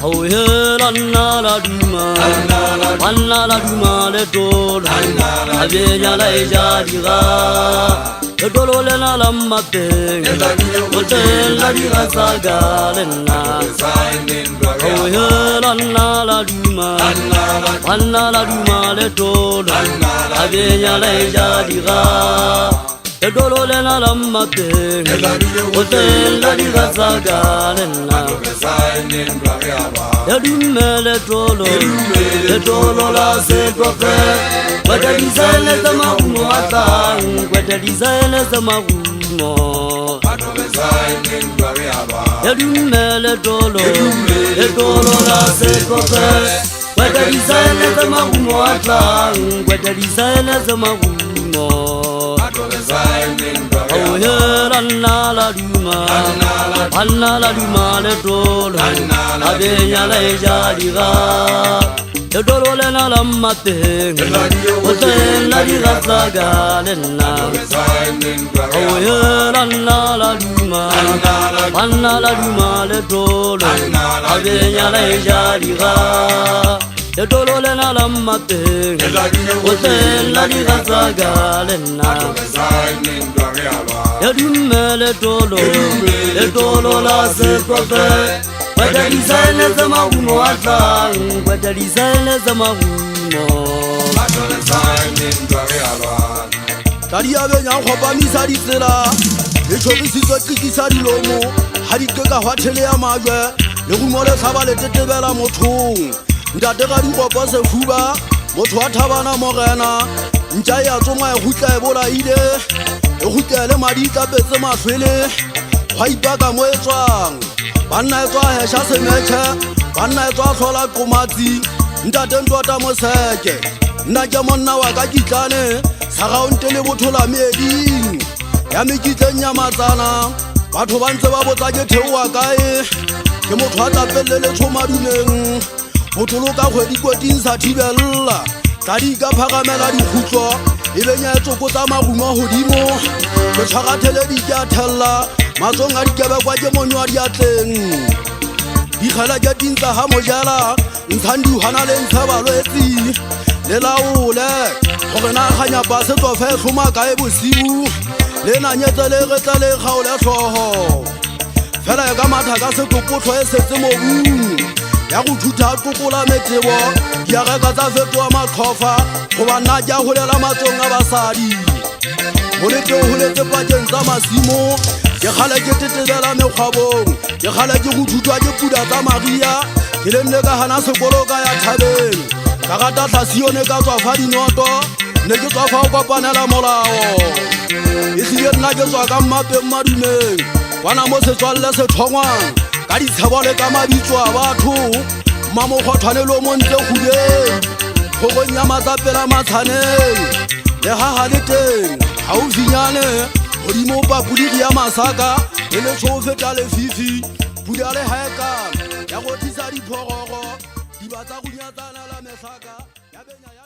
Oh yeah, la duma, la duma le dol, avena la ejadiga, the dololena la mappe, hotel la diga sagalena. Oh yeah, la duma le dol, avena la ejadiga. The dololena la mappe, hotel la diga sagalena. The dolo la se prophet. What the design is the magumo, what the design is the magumo. The dolo la se prophet. What the design is the magumo, what the design is the magumo. Oh yeah, la duma le dolo, avena la ejadiga. The dololena la matte, hotel la diga sagalena. Oh yeah, la duma le dolo, avena la ejadiga. The dololena la matte, hotel la diga sagalena. The dolo la se prophet. What the design is the magumo atang, what the design is the magumo. Tadia benya khopa misadi tsela le tshobisitswe tikisadi lomo ha dikeka hwathele ya majwe le gumole saba le tetebela mothong ntate ga dikopo se fuba motho wa thabana morena ntja ya tsoma e gutla e bolaile e gutele madi tlapetse maswele wa ipaka mo etswang banna e tswa hesha semetšhe banna e tswa tlhola qomatsi ntate ntota moseke nna ke monna wa ka kitlane sa gaonte le bothola meeding ya mekitleng ya matsana batho ba ntse ba botsa ke theowa kae ke motho a tlapelle le tshomaduleng botolo ka kgwedi koting sa thibella ka di ka phagamela dikgutlo e benya e tsokotsa marumo godimo ke tshwarathele di ke a thella matsong a dikebekwa ke monyo a diatleng dikgela ke tintsa ga mojala ntshang dihwana le ntshe balwetsi le laole gore na kganyapa setsofe e tlhoma kae bosibu le nanyetse le retla le kgaole tlhogo fela e ka matha ka setopotlho e setse mobung ya go thutha qokola metebo diareka tsa fetoa matlhofa goba nna ke a golela matsong a basadi molete o goletse pakeng tsa masimo ke kgale ke tetebela mekgwabong ke kgale ke go thutwa ke puda tsa maria ke le nne ka gana sekolo ka ya thabeng ka rata tlhasi yone ka tswa fa dinoto ne ke tswa fa o kopanela molao e tlile nna ke tswa ka mmapeng madumeng kwana mo setswalle se thongwang ka ditshebo le ka mabitso a batho mmamokgothwanelo mo ntle kgubeng kgogong ya matsapela matshaneng le gaga le teng gaufinyane godimo pakuledi ya masaka e le tsho feta lefifi pula le haekana ya go tlisa diphogoro diba tsa go nyatsana la mesaka ya benya ya